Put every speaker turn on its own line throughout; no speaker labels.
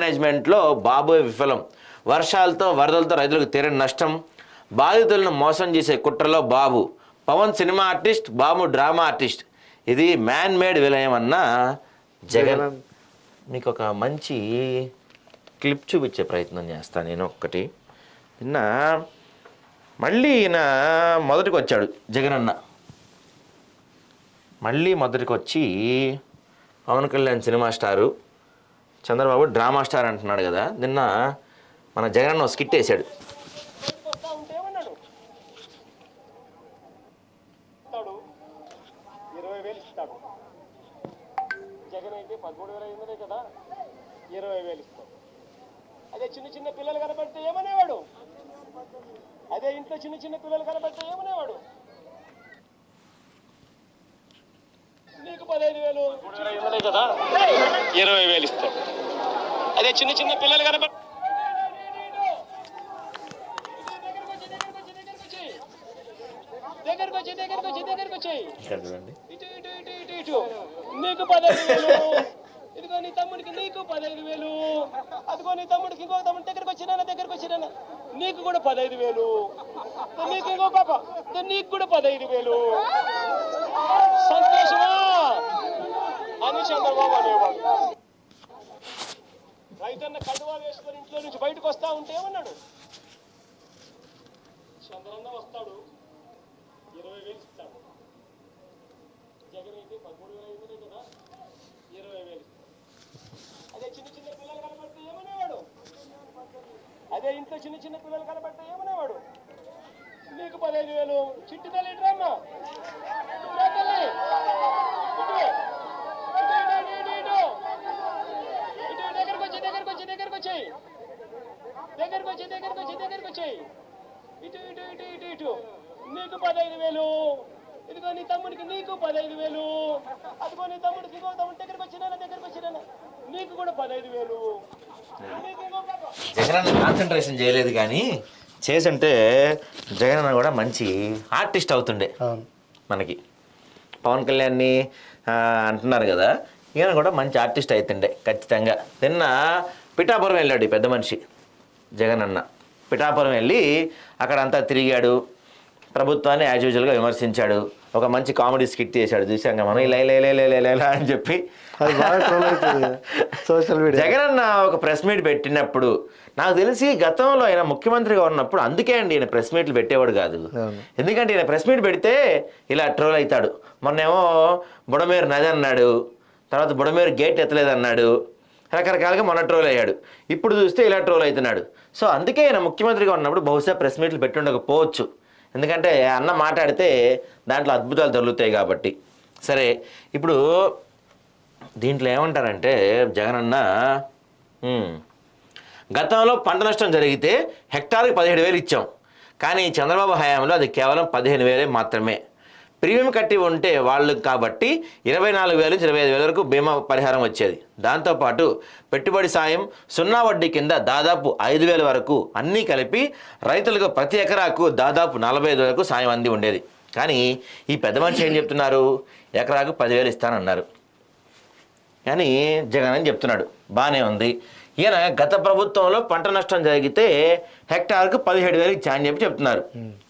మేనేజ్మెంట్లో బాబు విఫలం, వర్షాలతో వరదలతో రైతులకు తీరని నష్టం, బాధితులను మోసం చేసే కుట్రలో బాబు, పవన్ సినిమా ఆర్టిస్ట్, బాబు డ్రామా ఆర్టిస్ట్, ఇది మ్యాన్ మేడ్ విలయం అన్న జగన్. మీకు ఒక మంచి క్లిప్ చూపించే ప్రయత్నం చేస్తాను నేను. ఒక్కటి నిన్న మళ్ళీ ఈయన మొదటికి వచ్చాడు జగన్ అన్న, మళ్ళీ మొదటికి వచ్చి Pawan Kalyan cinema star, Chandrababu drama star అంటున్నాడు కదా. నిన్న మన జగన్ అన్న స్కిట్ వేసాడు.
జగన్ అయితే 13,500 కదా, 20,000 ఇస్తాం. అదే చిన్న చిన్న పిల్లలు కనబడితే ఏమనేవాడు? అదే ఇంట్లో చిన్న చిన్న పిల్లలు కనబడితే ఏమనేవాడు? నీకు 15,000 కదా, 20,000 ఇస్తాం. అదే చిన్న చిన్న పిల్లలు కనబడి దగ్గరకు వచ్చి నీకు 15,000, ఇదిగో నీ తమ్ముడికి నీకు 15,000, అదిగో నీ తమ్ముడికి ఇంకో తమ్ముడి దగ్గరకు వచ్చినా నీకు కూడా 15,000, నీకు ఇంకో పాప నీకు కూడా 15,000. సంతోషమా అని చంద్రబాబు అనేవాడు. రైతన్న కండువా వేసుకొని ఇంట్లో నుంచి బయటకు వస్తా ఉంటే ఏమన్నాడు? చంద్రన్న వస్తాడు, 20,000 ఇస్తాడు. జగన్ అయితే 13,500 కదా, 20,000 ఇస్తాడు. అదే చిన్న చిన్న పిల్లలు కనబడితే ఏమనేవాడు? అదే ఇంట్లో చిన్న చిన్న పిల్లలు కనబడితే ఏమనేవాడు? నీకు 15,000. చిట్టి తల్లి ఇట్రమ్మా, తల్లి దగ్గరకు వచ్చాయి. ఇటు నీకు 15,000, ఇదిగో నీ తమ్ముడికి నీకు 15,000, అదిగో నీ తమ్ముడికి ఇంకో తమ్ముడి దగ్గరకు వచ్చినా నీకు కూడా 15,000.
జగన్ అన్న కాన్సన్ట్రేషన్ చేయలేదు, కానీ చేసుంటే జగన్ అన్న కూడా మంచి ఆర్టిస్ట్ అవుతుండే. మనకి పవన్ కళ్యాణ్ని అంటున్నారు కదా, ఈయన కూడా మంచి ఆర్టిస్ట్ అవుతుండే ఖచ్చితంగా. నిన్న పిఠాపురం వెళ్ళాడు ఈ పెద్ద మనిషి జగన్ అన్న. పిఠాపురం వెళ్ళి అక్కడంతా తిరిగాడు, ప్రభుత్వాన్ని యాజ్ యూజువల్గా విమర్శించాడు, ఒక మంచి కామెడీ స్కిట్ చేశాడు. చూసాం మనం ఇలా అని చెప్పి.
సోషల్ మీడియా
జగన్ అన్న ఒక ప్రెస్ మీట్ పెట్టినప్పుడు నాకు తెలిసి గతంలో ఆయన ముఖ్యమంత్రిగా ఉన్నప్పుడు అందుకే అండి ఈయన ప్రెస్ మీట్లు పెట్టేవాడు కాదు. ఎందుకంటే ఈయన ప్రెస్ మీట్ పెడితే ఇలా ట్రోల్ అవుతాడు. మొన్నేమో బుడమేరు నది అన్నాడు, తర్వాత బుడమేరు గేట్ ఎత్తలేదన్నాడు, రకరకాలుగా మొన్న ట్రోల్ అయ్యాడు. ఇప్పుడు చూస్తే ఇలా ట్రోల్ అవుతున్నాడు. సో అందుకే ఆయన ముఖ్యమంత్రిగా ఉన్నప్పుడు బహుశా ప్రెస్ మీట్లు పెట్టి ఉండకపోవచ్చు, ఎందుకంటే అన్న మాట్లాడితే దాంట్లో అద్భుతాలు దొరుకుతాయి కాబట్టి. సరే, ఇప్పుడు దీంట్లో ఏమంటారంటే జగన్ అన్న గతంలో పంట నష్టం జరిగితే హెక్టార్కి 17,000 ఇచ్చాం, కానీ చంద్రబాబు హయాంలో అది కేవలం 15,000 మాత్రమే. ప్రీమియం కట్టి ఉంటే వాళ్ళు కాబట్టి 24,000 నుంచి 25,000 వరకు బీమా పరిహారం వచ్చేది. దాంతోపాటు పెట్టుబడి సాయం, సున్నా వడ్డీ కింద దాదాపు 5,000 వరకు అన్నీ కలిపి రైతులకు ప్రతి ఎకరాకు దాదాపు 45 వరకు సాయం అంది ఉండేది. కానీ ఈ పెద్ద మనిషి ఏం చెప్తున్నారు? ఎకరాకు 10,000 ఇస్తానన్నారు, కానీ జగన్ అని చెప్తున్నాడు. బాగానే ఉంది. ఈయన గత ప్రభుత్వంలో పంట నష్టం జరిగితే హెక్టార్కు 17,000 ఇచ్చా అని చెప్తున్నారు.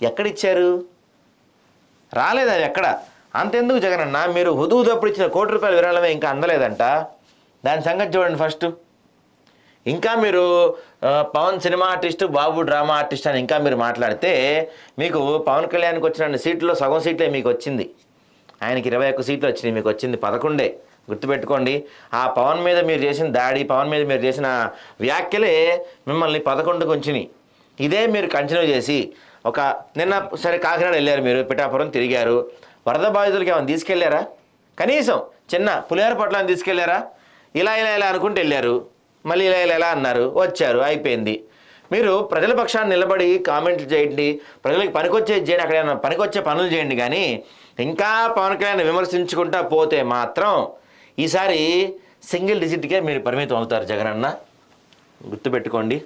ఎక్కడిచ్చారు? రాలేదు అది ఎక్కడ. అంతెందుకు జగన్ అన్న, మీరు హుదూదప్పుడు ఇచ్చిన ₹1,00,00,000 విరాళమే ఇంకా అందలేదంట. దాని సంగతి చూడండి ఫస్ట్. ఇంకా మీరు పవన్ సినిమా ఆర్టిస్టు, బాబు డ్రామా ఆర్టిస్ట్ అని ఇంకా మీరు మాట్లాడితే మీకు పవన్ కళ్యాణ్కి వచ్చిన సీట్లో సగం సీట్లే మీకు వచ్చింది. ఆయనకి 21 సీట్లు వచ్చినాయి, మీకు వచ్చింది 11. గుర్తుపెట్టుకోండి. ఆ పవన్ మీద మీరు చేసిన దాడి, పవన్ మీద మీరు చేసిన వ్యాఖ్యలే మిమ్మల్ని 11కు ఉంచినాయి. ఇదే మీరు కంటిన్యూ చేసి నిన్న సరే కాకినాడ వెళ్ళారు, మీరు పిఠాపురం తిరిగారు, వరద బాధితులకి ఏమైనా తీసుకెళ్లారా? కనీసం చిన్న పులిహార పొట్లాన్ని తీసుకెళ్లారా? ఇలా అనుకుంటూ వెళ్ళారు, మళ్ళీ ఇలా అన్నారు, వచ్చారు, అయిపోయింది. మీరు ప్రజల పక్షాన్ని నిలబడి కామెంట్లు చేయండి, ప్రజలకు పనికొచ్చేది చేయండి, అక్కడ ఏమైనా పనికొచ్చే పనులు చేయండి. కానీ ఇంకా పవన్ కళ్యాణ్ విమర్శించుకుంటా పోతే మాత్రం ఈసారి సింగిల్ డిజిట్కే మీరు పరిమితం అవుతారు జగన్ అన్న, గుర్తుపెట్టుకోండి.